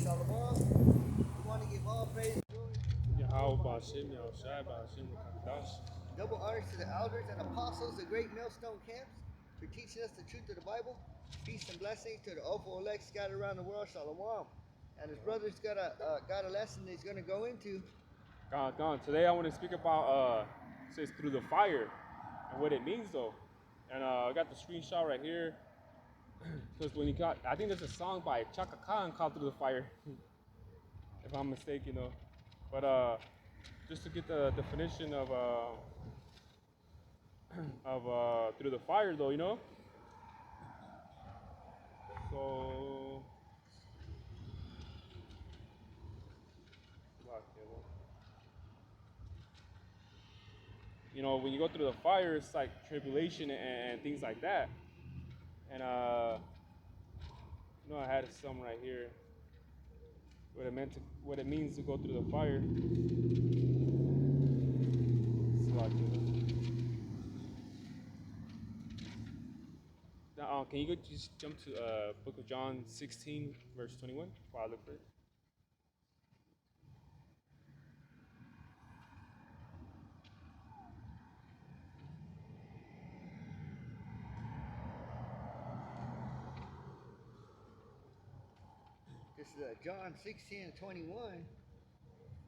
Shalom. We want to give all praise and glory. Double honors to the elders and apostles, the great millstone camps, for teaching us the truth of the Bible. Peace and blessings to the awful elect scattered around the world. Shalom. And his brother's got a lesson that he's going to go into. Today I want to speak about says through the fire and what it means though. And I got the screenshot right here. Because when I think there's a song by Chaka Khan called Through the Fire, if I'm mistaken, though. But just to get the definition of through the fire, though, So, when you go through the fire, it's like tribulation and things like that. And I had some right here. What it means to go through the fire. Can you just jump to Book of John 16, verse 21? While I look for it. This is John 16:21.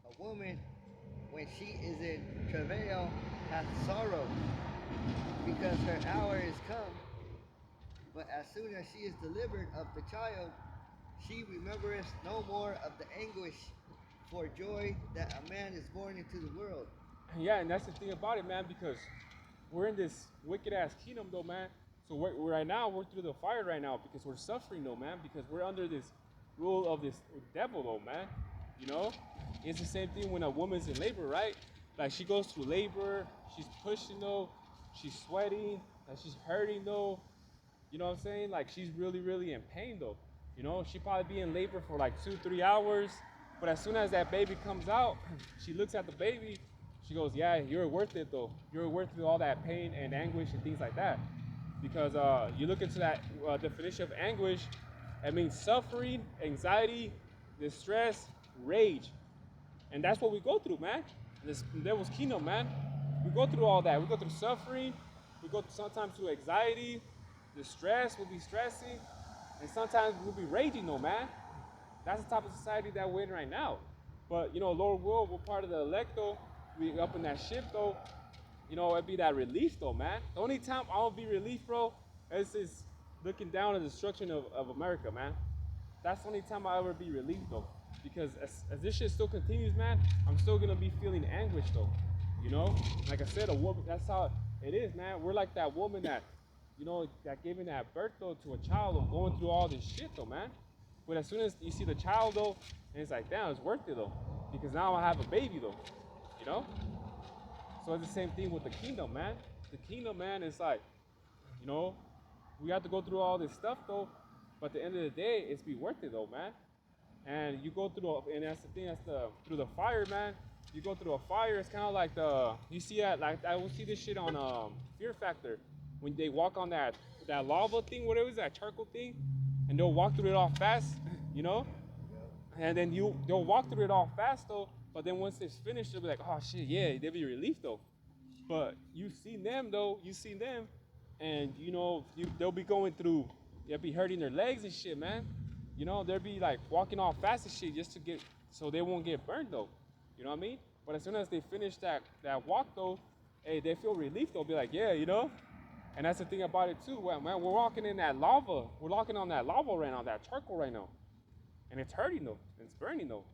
A woman, when she is in travail, hath sorrow, because her hour is come. But as soon as she is delivered of the child, she remembereth no more of the anguish for joy that a man is born into the world. Yeah, and that's the thing about it, man, because we're in this wicked-ass kingdom, though, man. So right now, we're through the fire right now because we're suffering, though, man, because we're under this rule of this devil, though, man. It's the same thing when a woman's in labor, right? Like, she goes through labor, she's pushing, though, she's sweating, like, she's hurting, though. You know what I'm saying? Like, she's really, really in pain, though. She probably be in labor for like 2-3 hours. But as soon as that baby comes out, she looks at the baby. She goes, yeah, you're worth it, though. You're worth all that pain and anguish and things like that. Because you look into that definition of anguish, it means suffering, anxiety, distress, rage. And that's what we go through, man. This devil's kingdom, man. We go through all that. We go through suffering. We go sometimes through anxiety. Distress, we'll be stressing, and sometimes we'll be raging, though, man. That's the type of society that we're in right now. But, Lord will, we're part of the elect, though. We up in that ship, though. It'd be that relief, though, man. The only time I'll be relief, bro, is looking down at the destruction of America, man. That's the only time I'll ever be relieved, though. Because as this shit still continues, man, I'm still going to be feeling anguish, though. Like I said, a woman, that's how it is, man. We're like that woman that giving that birth, though, to a child, or going through all this shit, though, man. But as soon as you see the child, though, and it's like, damn, it's worth it, though. Because now I have a baby, though, So it's the same thing with the kingdom, man. The kingdom, man, is like, we have to go through all this stuff, though. But at the end of the day, it's be worth it, though, man. And you go through, and that's the thing, through the fire, man. You go through a fire, it's kind of like you see that, like, I will see this shit on Fear Factor. When they walk on that lava thing, whatever it is, that charcoal thing, and they'll walk through it all fast, and then they'll walk through it all fast, though, but then once it's finished, they'll be like, oh shit, yeah, they'll be relieved, though. But you've seen them, and they'll be going through, they'll be hurting their legs and shit, man. They'll be like walking all fast and shit just to so they won't get burned, though. You know what I mean? But as soon as they finish that walk, though, hey, they feel relief, they'll be like, yeah, And that's the thing about it too, man. We're walking in that lava. We're walking on that lava right now, that charcoal right now. And it's hurting, though. It's burning, though.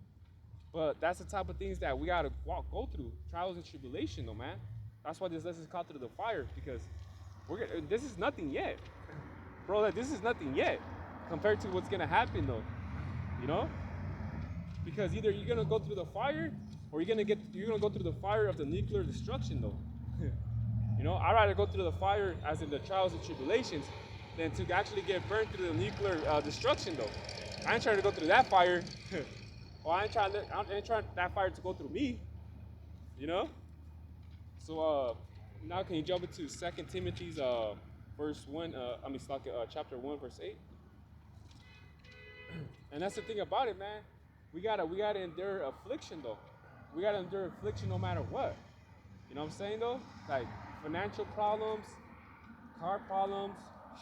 But that's the type of things that we got to go through. Trials and tribulation, though, man. That's why this lesson is called Through the Fire. Because this is nothing yet. Bro, this is nothing yet. Compared to what's going to happen, though. Because either you're going to go through the fire, or you're going to go through the fire of the nuclear destruction, though. I'd rather go through the fire, as in the trials and tribulations, than to actually get burned through the nuclear destruction, though. I ain't trying to go through that fire. Well, I ain't trying that fire to go through me. So now can you jump into 2 Timothy's chapter 1, verse 8? And that's the thing about it, man. We gotta endure affliction though. We gotta endure affliction no matter what. You know what I'm saying though? Like financial problems, car problems,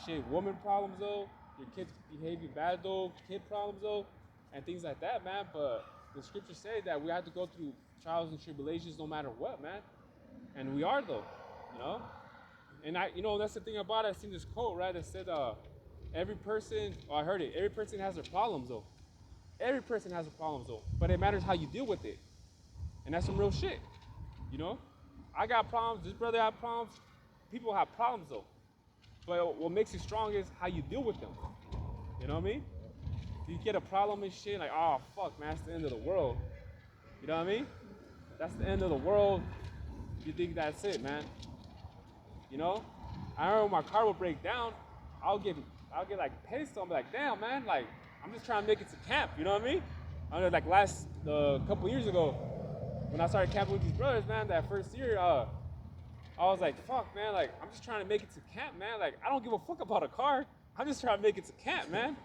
shit, woman problems though, your kids behaving bad though, kid problems though, and things like that, man. But the scriptures say that we have to go through trials and tribulations no matter what, man. And we are though, you know? And that's the thing about it. I seen this quote, right, that said, every person, I heard it, every person has their problems though. Every person has their problems though, but it matters how you deal with it. And that's some real shit, you know? I got problems, this brother had problems, people have problems though. But what makes you strong is how you deal with them. You know what I mean? You get a problem and shit, like, oh fuck, man, that's the end of the world. You know what I mean? That's the end of the world. You think that's it, man. You know? I remember when my car would break down, I'll get like pissed. I'll be like, damn, man, like, I'm just trying to make it to camp. You know what I mean? I know, like last couple years ago, when I started camping with these brothers, man, that first year, I was like, fuck, man, like, I'm just trying to make it to camp, man. Like, I don't give a fuck about a car. I'm just trying to make it to camp, man.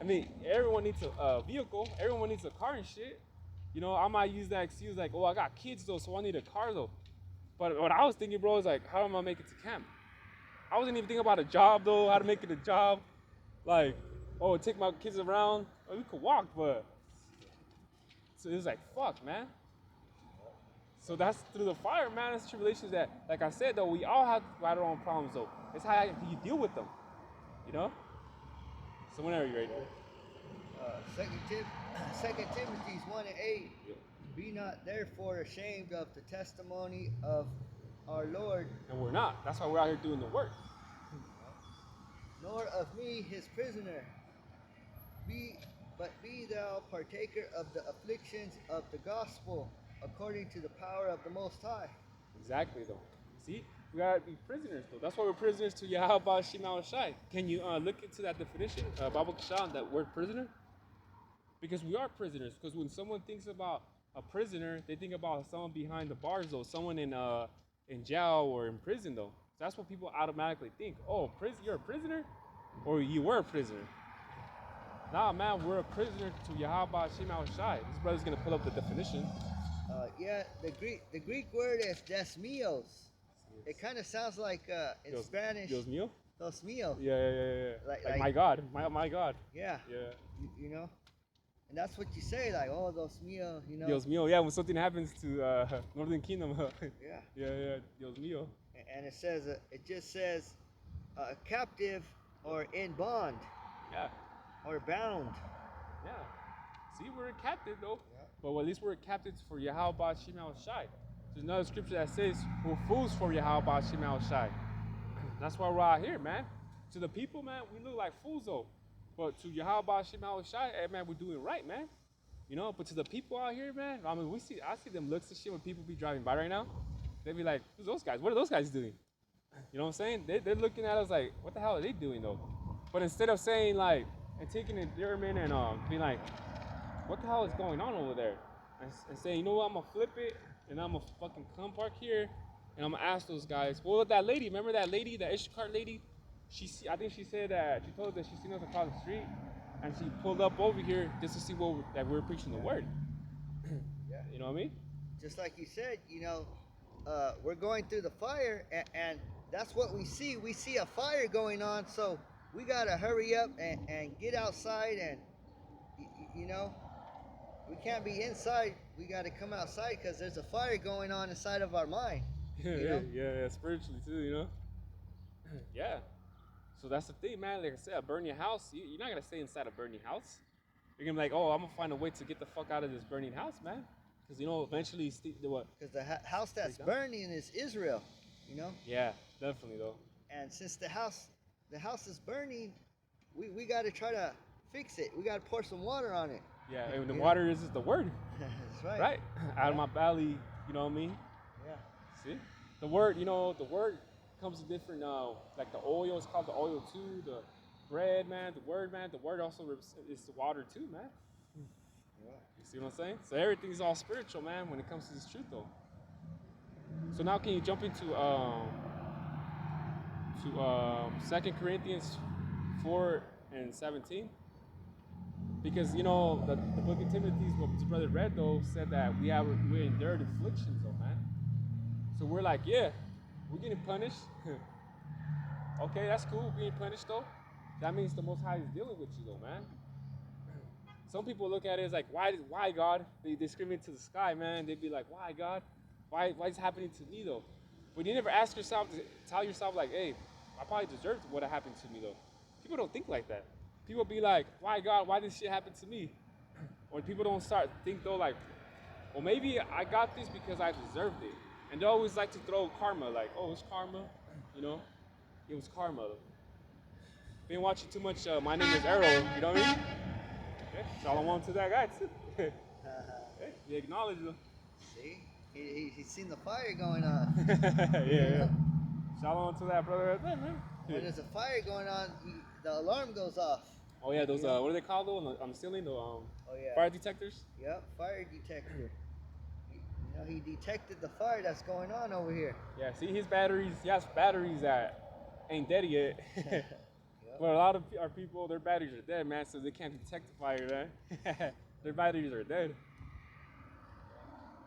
I mean, everyone needs a vehicle. Everyone needs a car and shit. You know, I might use that excuse like, oh, I got kids though, so I need a car though. But what I was thinking, bro, is like, how am I make it to camp? I wasn't even thinking about a job though, how to make it a job. Like, oh, take my kids around. Oh, we could walk, but so it was like, fuck, man. So that's through the fire, man. It's tribulations that, like I said, though, we all have our own problems, though. It's how you deal with them, you know? So whenever you're ready. 2 Timothy 1:8. Yep. Be not therefore ashamed of the testimony of our Lord. And we're not. That's why we're out here doing the work. Nor of me, his prisoner. But be thou partaker of the afflictions of the gospel, according to the power of the Most High. Exactly, though. See, we gotta be prisoners, though. That's why we're prisoners to Yahweh Shema Shai. Can you look into that definition, Bible Kashan, that word prisoner? Because we are prisoners. Because when someone thinks about a prisoner, they think about someone behind the bars, though. Someone in jail or in prison, though. So that's what people automatically think. Oh, you're a prisoner, or you were a prisoner. Nah, man, we're a prisoner to Yahweh Shema Shai. This brother's gonna pull up the definition. Yeah, the Greek word is desmios. It kind of sounds like in Spanish. Dios mío. Dos míos. Yeah. Like my God, my God. Yeah. You know, and that's what you say, like, oh, dos míos, you know. Dios mío. Yeah, when something happens to Northern Kingdom. Yeah. Dios mío. And it just says, captive or in bond. Yeah. Or bound. Yeah. See, we're captive though. Yeah. But at least we're captives for Yahweh Shema Shai. There's another scripture that says, we're fools for Yahweh Shema Shai. That's why we're out here, man. To the people, man, we look like fools though. But to Yahweh Shema Shai, hey, man, we're doing right, man. You know, but to the people out here, man, I mean, I see them looks and shit when people be driving by right now. They be like, who's those guys? What are those guys doing? You know what I'm saying? They're looking at us like, what the hell are they doing though? But instead of saying like, and taking it German and being like, what the hell is going on over there? And saying, you know what, I'm gonna flip it and I'm gonna fucking come park here and I'm gonna ask those guys. Well, that lady, remember that lady, that Ishkart lady? I think she said that she told us that she seen us across the street and she pulled up over here just to see that we're preaching the word. Yeah. You know what I mean? Just like you said, you know, we're going through the fire and that's what we see. We see a fire going on, so we gotta hurry up and get outside, and you know, we can't be inside. We gotta come outside because there's a fire going on inside of our mind. Yeah, spiritually too, you know. Yeah. So that's the thing, man. Like I said, a burning house. You're not gonna stay inside a burning house. You're gonna be like, oh, I'm gonna find a way to get the fuck out of this burning house, man. Because you know, eventually, what? Because the house that's burning is Israel, you know. Yeah, definitely though. And since the house is burning, we got to try to fix it. We got to pour some water on it. Yeah, and the water is the word. That's right. Right? Out of my belly, you know what I mean? Yeah. See? The word, the word comes in different, like the oil, it's called the oil too. The bread, man, the word also is the water too, man. Yeah. You see what I'm saying? So everything's all spiritual, man, when it comes to this truth, though. So now can you jump into 2 Corinthians 4:17. Because you know the book of Timothy, what his brother read though, said that we endured afflictions though, man. So we're like, yeah, we're getting punished. Okay, that's cool, being punished though. That means the Most High is dealing with you though, man. Some people look at it as like, why God? They scream into the sky, man. They'd be like, why God? Why is it happening to me though? But you never ask yourself to tell yourself like, hey, I probably deserved what happened to me though. People don't think like that. People be like, why God? Why this shit happen to me? Or people don't start think though like, well maybe I got this because I deserved it. And they always like to throw karma, like, oh, it's karma, you know? It was karma though. Been watching too much My Name is Arrow, you know what I mean? Okay, shalom to that guy too. Hey, he acknowledged him. See? He's seen the fire going on. Yeah. Shalom to that brother right there, man. When there's a fire going on, the alarm goes off. Oh yeah, those what are they called though on the ceiling? The fire detectors? Yep, fire detector. You know, he detected the fire that's going on over here. Yeah, see his batteries, he has batteries that ain't dead yet. Yep. But a lot of our people, their batteries are dead, man, so they can't detect the fire, man. Their batteries are dead.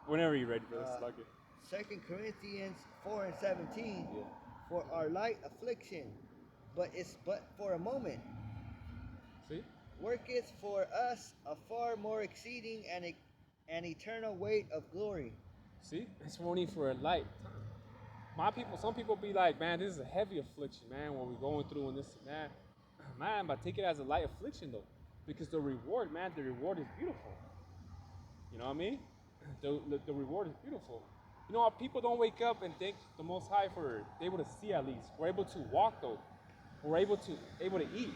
Whenever you're ready, brother. Like it. 2 Corinthians 4 and 17. Yeah. For our light affliction, but it's but for a moment. See? Worketh for us a far more exceeding and eternal weight of glory. See? It's only for a light time. My people, some people be like, man, this is a heavy affliction, man, what we're going through and this and that. Man, but take it as a light affliction, though. Because the reward, man, the reward is beautiful. You know what I mean? The reward is beautiful. You know, our people don't wake up and thank the Most High for able to see at least. We're able to walk, though. We're able to eat.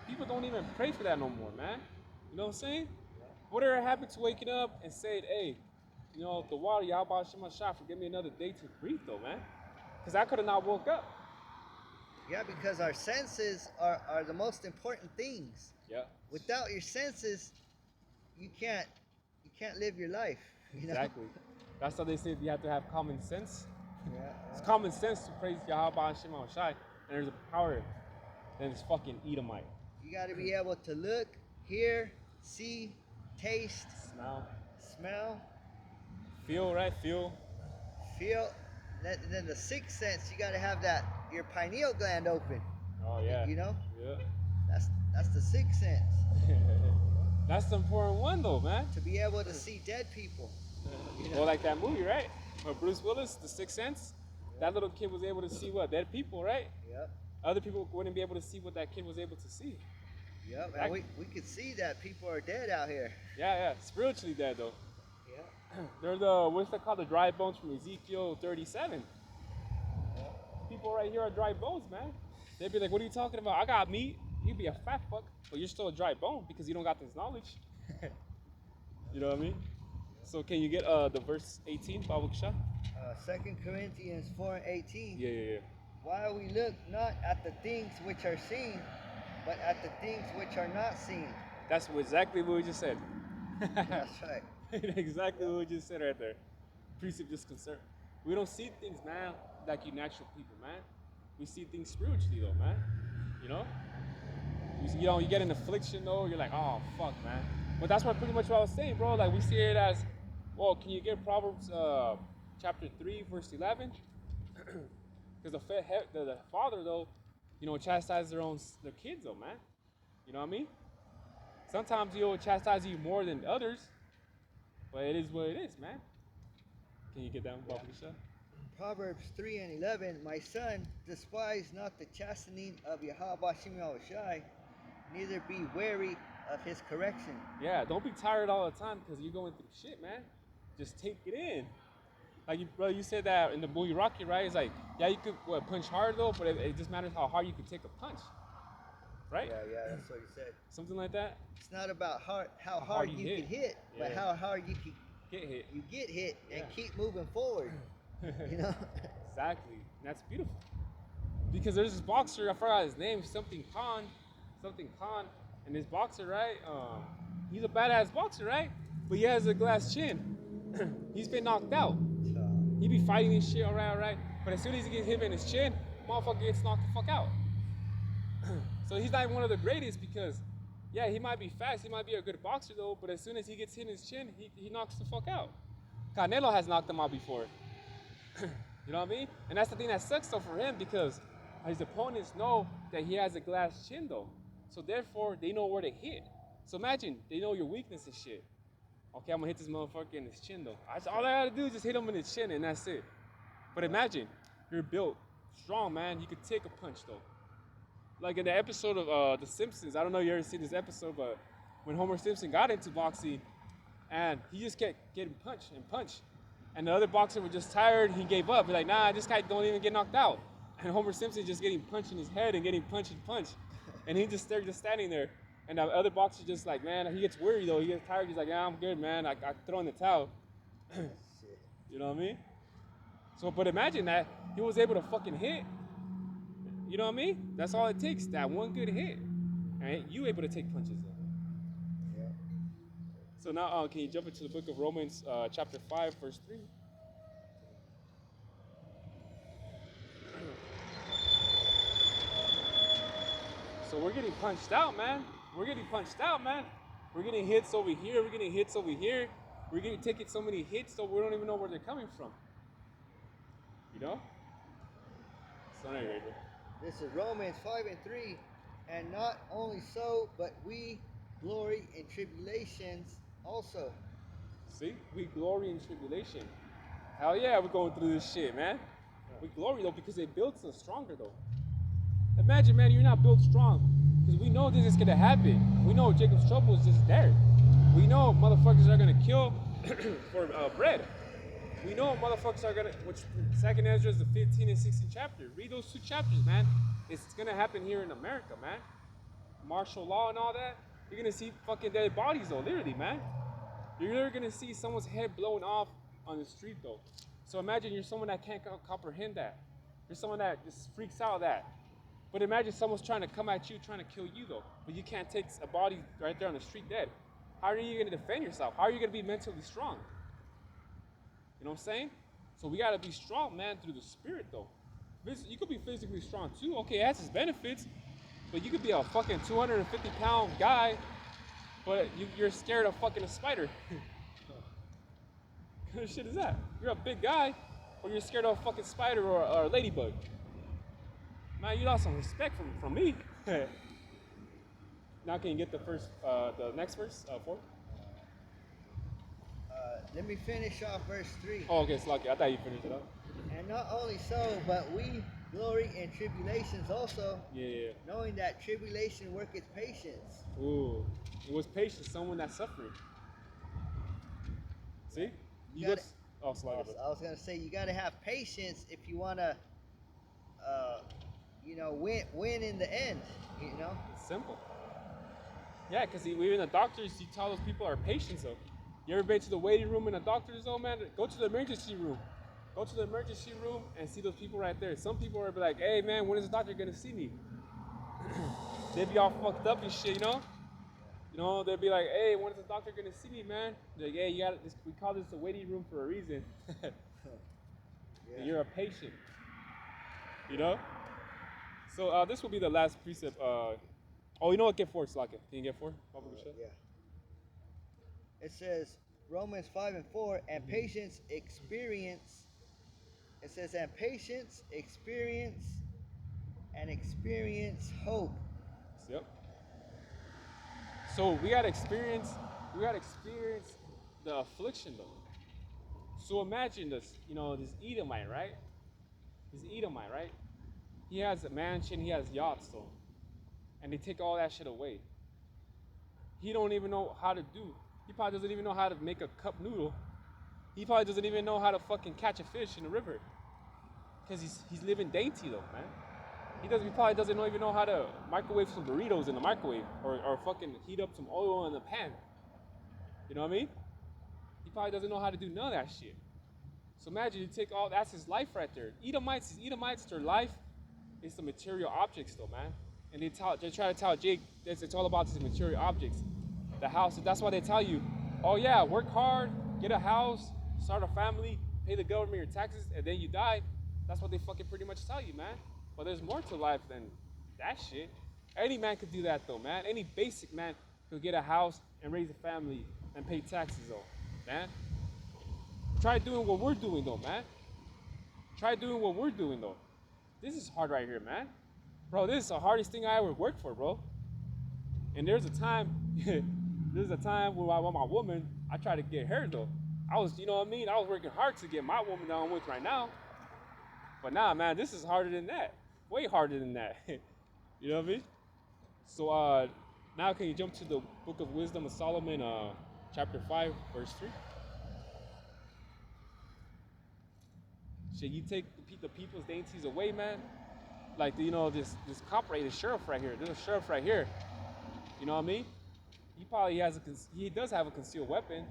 People don't even pray for that no more, man. You know what I'm saying? Whatever happened to waking up and saying, hey, you know, the water, Yahweh Shema Shah, give me another day to breathe, though, man. Because I could have not woke up. Yeah, because our senses are the most important things. Yeah. Without your senses, you can't live your life. You know? Exactly. That's how they say you have to have common sense. Yeah. It's common sense to praise Yahweh and Shema Shai, and there's a power than this fucking Edomite. You got to be able to look, hear, see, taste, smell, feel, right? Feel. Then the sixth sense, you got to have your pineal gland open. Oh yeah. You know? Yeah. That's the sixth sense. That's the important one though, man. To be able to see dead people. You know? Well, like that movie, right? Where Bruce Willis, The Sixth Sense, that little kid was able to see what? Dead people, right? Yep. Other people wouldn't be able to see what that kid was able to see. Yep, and we could see that people are dead out here. Yeah. Spiritually dead though. Yeah. They're what's that called? The dry bones from Ezekiel 37. Yeah. People right here are dry bones, man. They'd be like, what are you talking about? I got meat. You'd be a fat fuck, but you're still a dry bone because you don't got this knowledge. You know what I mean? So can you get the verse 18, Bible Kisha? 2 Corinthians 4 and 18. Yeah. While we look not at the things which are seen, but at the things which are not seen. That's exactly what we just said. That's right. Exactly what we just said right there. Precept just concern. We don't see things, man, like you natural people, man. We see things spiritually, though, man. You know? You get an affliction, though, you're like, oh, fuck, man. But that's what pretty much what I was saying, bro. Like, we see it as, well, can you get Proverbs chapter 3, verse 11? Because the father, though, you know, chastises their kids, though, man. You know what I mean? Sometimes he'll chastise you more than others, but it is what it is, man. Can you get that one, Baba? Proverbs 3 and 11, my son, despise not the chastening of Yahweh Shema Shai, neither be weary of his correction. Yeah, don't be tired all the time because you're going through shit, man. Just take it in. Like, you said that in the movie Rocky, right? It's like, yeah, you could punch hard though, but it just matters how hard you can take a punch, right? Yeah, that's what you said. Something like that. It's not about how hard you can hit, but how hard you can get hit. You get hit and keep moving forward. You know? Exactly. And that's beautiful. Because there's this boxer, I forgot his name, something Khan, and this boxer, right? He's a badass boxer, right? But he has a glass chin. He's been knocked out. He be fighting and shit, all right. But as soon as he gets hit in his chin, motherfucker gets knocked the fuck out. So he's not even one of the greatest because Yeah, he might be fast, he might be a good boxer though, but as soon as he gets hit in his chin, he knocks the fuck out. Canelo has knocked him out before. You know what I mean? And that's the thing that sucks though for him because his opponents know that he has a glass chin though. So therefore, they know where to hit. So imagine, they know your weakness and shit. Okay, I'm gonna hit this motherfucker in his chin though. All I gotta do is just hit him in his chin and that's it. But imagine, you're built strong, man. You could take a punch though. Like in the episode of The Simpsons, I don't know if you ever seen this episode, but when Homer Simpson got into boxing and he just kept getting punched and punched. And the other boxer was just tired, he gave up. He's like, nah, this guy don't even get knocked out. And Homer Simpson just getting punched in his head and getting punched and punched. And he just just standing there. And the other boxer just like, man, he gets weary though. He gets tired. He's like, yeah, I'm good, man. I throw in the towel. You know what I mean? So, but imagine that he was able to fucking hit. You know what I mean? That's all it takes. That one good hit. And you able to take punches though. Yeah. So now, can you jump into the book of Romans, chapter 5, verse 3? So we're getting punched out, man. We're getting punched out, man. We're getting hits over here. We're getting hits over here. We're getting taking so many hits, so we don't even know where they're coming from. You know? So anyway, This is Romans 5:3. And not only so, but we glory in tribulations also. see, we glory in tribulation. Hell yeah, we're going through this shit, man. We glory though because it builds us stronger though. Imagine, man, you're not built strong because we know this is gonna happen. We know Jacob's trouble is just there. We know motherfuckers are gonna kill for bread. We know motherfuckers are gonna, which Second Ezra is the 15th and 16th chapter. Read those two chapters, man. It's gonna happen here in America, man. Martial law and all that. You're gonna see fucking dead bodies though, literally, man. You're literally gonna see someone's head blown off on the street though. So imagine you're someone that can't comprehend that. You're someone that just freaks out that. But imagine someone's trying to come at you, trying to kill you though. But you can't take a body right there on the street dead. How are you gonna defend yourself? How are you gonna be mentally strong? You know what I'm saying? So we gotta be strong, man, through the spirit though. You could be physically strong too. Okay, it has its benefits. But you could be a fucking 250-pound guy, but you're scared of fucking a spider. What kind of shit is that? You're a big guy, or you're scared of a fucking spider or a ladybug. Man, you lost some respect from me. Now can you get the next verse, 4? Let me finish off verse 3. Oh, okay, it's lucky. I thought you finished it up. And not only so, but we glory in tribulations also, Yeah. knowing that tribulation worketh patience. Ooh, it was patience, someone that's suffering. See? You gotta- Oh, slide it. I was gonna say you gotta have patience if you wanna, win in the end. You know. It's simple. Yeah, because even the doctors, you tell those people are patients though. You ever been to the waiting room in a doctor's though, man? Go to the emergency room. Go to the emergency room and see those people right there. Some people are be like, hey man, when is the doctor gonna see me? They be all fucked up and shit, you know? You know, they'll be like, hey, when is the doctor gonna see me, man? They're like, hey, we call this the waiting room for a reason. Yeah. You're a patient. You know? So this will be the last precept. You know what? Get 4, Slaka. Can you get 4? Yeah. It says Romans 5:4, and patience experience. It says, and patience experience, and experience hope. Yep. So we gotta experience the affliction though. So imagine this Edomite, right? He has a mansion, he has yachts though. And they take all that shit away. He don't even know how to do. He probably doesn't even know how to make a cup noodle. He probably doesn't even know how to fucking catch a fish in the river. Because he's living dainty though, man. He probably doesn't even know how to microwave some burritos in the microwave or fucking heat up some oil in the pan. You know what I mean? He probably doesn't know how to do none of that shit. So imagine you take that's his life right there. Edomites, their life is the material objects though, man. And they try to tell Jake it's all about these material objects. The house, that's why they tell you, oh yeah, work hard, get a house, start a family, pay the government your taxes, and then you die. That's what they fucking pretty much tell you, man. But there's more to life than that shit. Any man could do that though, man. Any basic man could get a house and raise a family and pay taxes though, man. Try doing what we're doing though, man. Try doing what we're doing though. This is hard right here, man. Bro, this is the hardest thing I ever worked for, bro. And there's a time, when I want my woman, I try to get her though. I was, you know what I mean? I was working hard to get my woman that I'm with right now. But nah, man, this is harder than that. Way harder than that. You know what I mean? So now can you jump to the Book of Wisdom of Solomon, chapter 5, verse 3? Should you take the people's dainties away, man? Like, you know, this cop right, this sheriff right here. There's a sheriff right here. You know what I mean? He probably he does have a concealed weapon.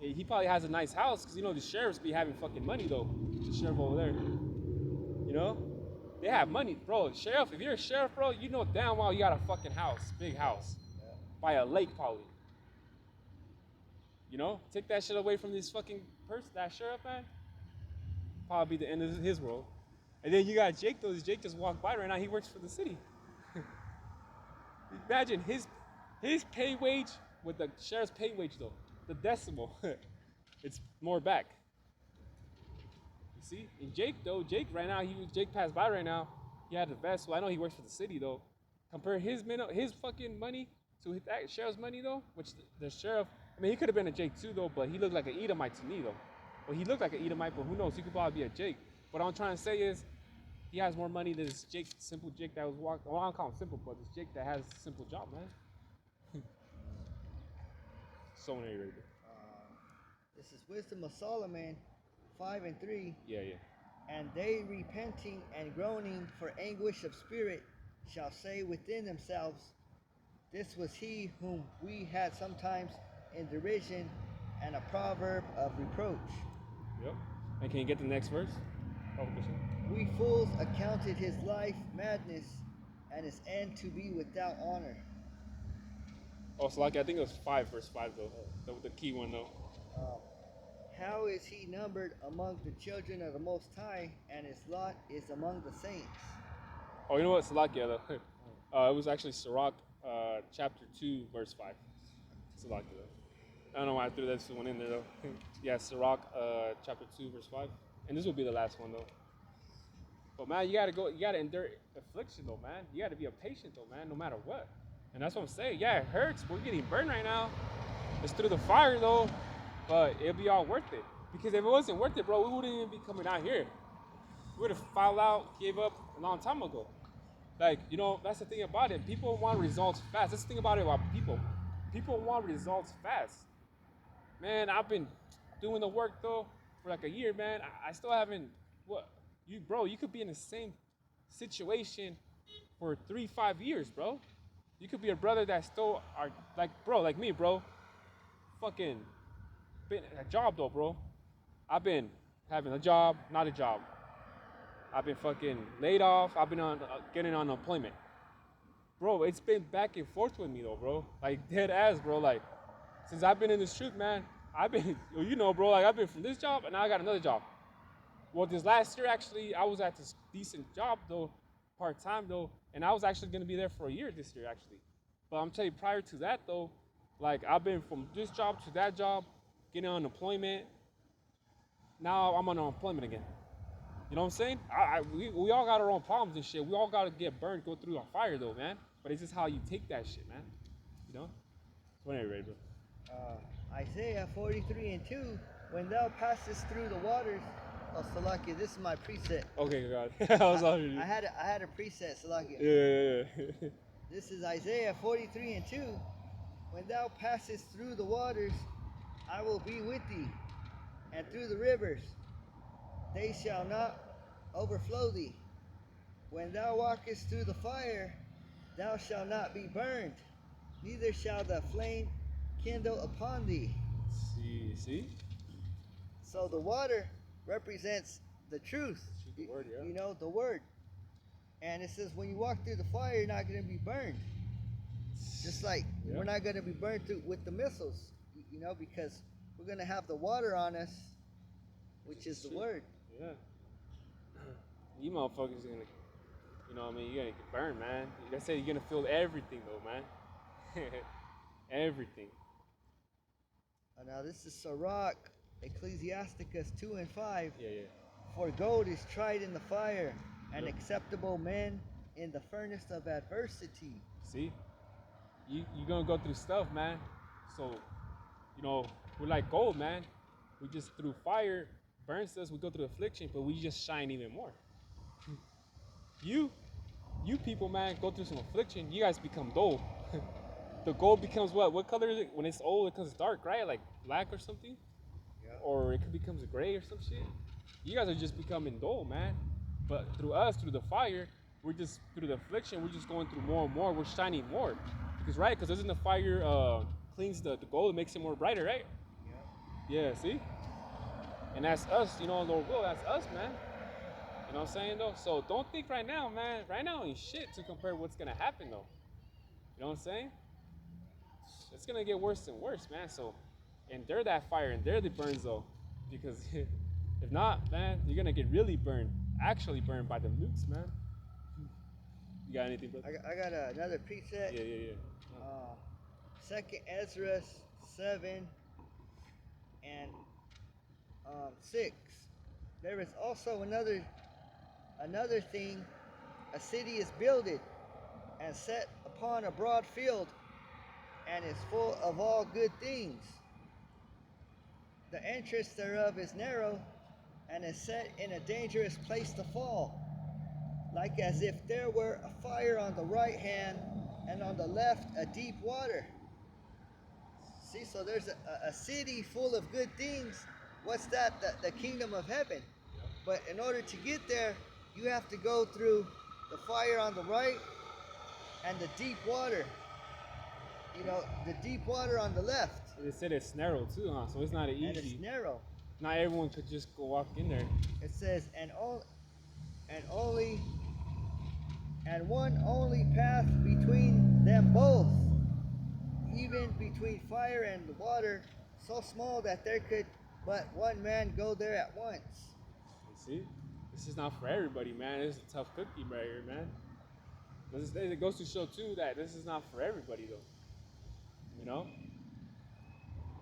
He probably has a nice house, because, you know, the sheriffs be having fucking money, though. The sheriff over there. You know? They have money, bro. Sheriff, if you're a sheriff, bro, you know damn well you got a fucking house. Big house. By a lake, probably. You know? Take that shit away from this fucking person, that sheriff, man. Probably the end of his world. And then you got Jake, though. Jake just walked by right now. He works for the city. Imagine his pay wage with the sheriff's pay wage, though. The decimal. It's more back. You see? And Jake, though, right now, Jake passed by right now. He had the vest. So I know he works for the city, though. Compare his fucking money to that sheriff's money, though. Which the sheriff, I mean, he could have been a Jake, too, though. But he looked like an Edomite to me, though. Well, he looked like an Edomite, but who knows? He could probably be a Jake. What I'm trying to say is, he has more money than this Jake, simple Jake that was walking. Well, I don't call him simple, but this Jake that has a simple job, man. So many right there. This is Wisdom of Solomon 5 and 3. Yeah. And they repenting and groaning for anguish of spirit shall say within themselves, this was he whom we had sometimes in derision and a proverb of reproach. Yep. And can you get the next verse? We fools accounted his life madness and his end to be without honor. Oh, so like I think it was 5, verse 5 though. The key one though. How is he numbered among the children of the Most High, and his lot is among the saints? Oh, you know what? Salakia though. It was actually Sirach, chapter 2, verse 5. Salakia though. I don't know why I threw that one in there though. Yeah, Sirach, chapter 2, verse 5. And this will be the last one though. But man, you gotta endure affliction though, man. You gotta be a patient though, man, no matter what. And that's what I'm saying. Yeah, it hurts. We're getting burned right now. It's through the fire though, but it'll be all worth it. Because if it wasn't worth it, bro, we wouldn't even be coming out here. We would have filed out, gave up a long time ago. Like, you know, that's the thing about it. People want results fast. That's the thing about it about people. People want results fast. Man, I've been doing the work though for like a year, man. I still haven't, you could be in the same situation for 3-5 years, bro. You could be a brother that still are like me, bro. Fucking been a job though, bro. I've been having a job, not a job. I've been fucking laid off. I've been getting on unemployment. Bro, it's been back and forth with me though, bro. Like dead ass, bro. Like since I've been in this truth, man, I've been, you know, bro, like I've been from this job and now I got another job. Well, this last year, actually, I was at this decent job, though, part-time, though, and I was actually going to be there for a year this year, actually. But I'm telling you, prior to that, though, like, I've been from this job to that job, getting unemployment. Now I'm on unemployment again. You know what I'm saying? We all got our own problems and shit. We all got to get burned, go through a fire, though, man. But it's just how you take that shit, man. You know? So anyway, bro. Isaiah 43 and 2, when thou passest through the waters. Oh, Salakia, this is my preset. Okay, God. I was already. I had a preset, Salakia. Yeah. This is Isaiah 43 and 2. When thou passest through the waters, I will be with thee, and through the rivers, they shall not overflow thee. When thou walkest through the fire, thou shalt not be burned, neither shall the flame kindle upon thee. See? So the water represents the truth. The word, yeah. You know, the word. And it says when you walk through the fire, you're not going to be burned. Just like we're not going to be burned with the missiles, you know, because we're going to have the water on us, which is the word. Yeah. You motherfuckers You know what I mean? You're gonna get burned, man. Like I said, you're gonna feel everything though, man. Everything. Now this is Sirach, Ecclesiasticus 2 and 5. Yeah, yeah. For gold is tried in the fire, and acceptable men in the furnace of adversity. See? You're gonna go through stuff, man. So, you know, we're like gold, man. We just through fire burns us, we go through affliction, but we just shine even more. You people, man, go through some affliction, you guys become dull. The gold becomes what? What color is it? When it's old, it becomes dark, right? Like black or something? Yeah. Or it becomes a gray or some shit. You guys are just becoming dull, man. But through us, through the fire, we're just, through the affliction, we're just going through more and more. We're shining more. Because, right? Because doesn't the fire cleans the gold, it makes it more brighter, right? Yeah. Yeah, see? And that's us, you know, Lord will, that's us, man. You know what I'm saying, though? So don't think right now, man. Right now ain't shit to compare what's going to happen, though. You know what I'm saying? It's going to get worse and worse, man. So endure that fire, endure the burns, though. Because if not, man, you're going to get really burned. Actually burned by the nukes, man. You got anything, brother? I got another preset. Yeah. 2nd Ezra 7 and 6. There is also another thing. A city is builded and set upon a broad field, and is full of all good things. The entrance thereof is narrow, and is set in a dangerous place to fall, like as if there were a fire on the right hand, and on the left a deep water. See, so there's a city full of good things. What's that? The kingdom of heaven. But in order to get there, you have to go through the fire on the right and the deep water. You know, the deep water on the left. They said it's narrow too, huh? So it's not easy. And it's narrow. Not everyone could just go walk in there. It says, and one only path between them both, even between fire and the water, so small that there could but one man go there at once. You see? This is not for everybody, man. This is a tough cookie right here, man. It goes to show too that this is not for everybody though. You know?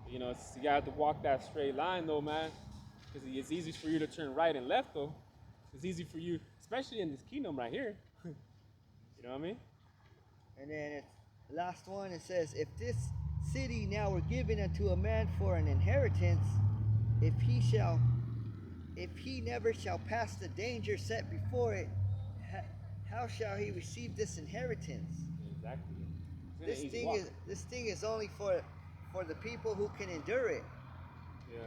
You know, you gotta have to walk that straight line though, man. Because it's easy for you to turn right and left though. It's easy for you, especially in this kingdom right here. You know what I mean? And then it's the last one, it says, if this city now were given unto a man for an inheritance, if he never shall pass the danger set before it, how shall he receive this inheritance? Exactly. This thing is only for the people who can endure it. Yeah.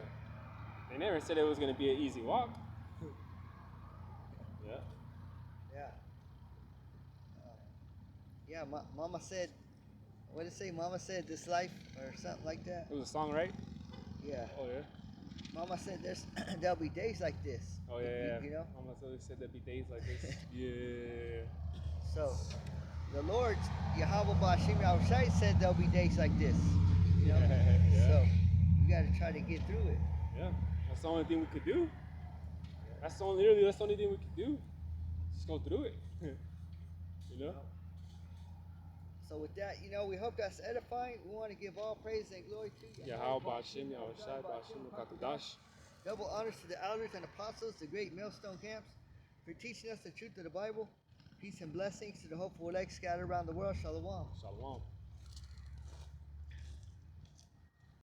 They never said it was going to be an easy walk. Yeah. Yeah. Mama said, what did it say? Mama said this life or something like that. It was a song, right? Yeah. Oh yeah. Mama said there'll be days like this. Oh yeah. You know. Mama said there'd be days like this. Yeah. So, the Lord, Yahweh Bashim Yahushai, said there'll be days like this. You know? Yeah. So, you got to try to get through it. Yeah. That's the only thing we could do. That's the only thing we could do. Just go through it. You know? So with that, you know, we hope that's edifying. We want to give all praise and glory to Yahweh Bashim Yahushai Bashim Kakadash. Double honors to the elders and apostles, the great millstone camps, for teaching us the truth of the Bible. Peace and blessings to the hopeful elect scattered around the world. Shalom. Shalom.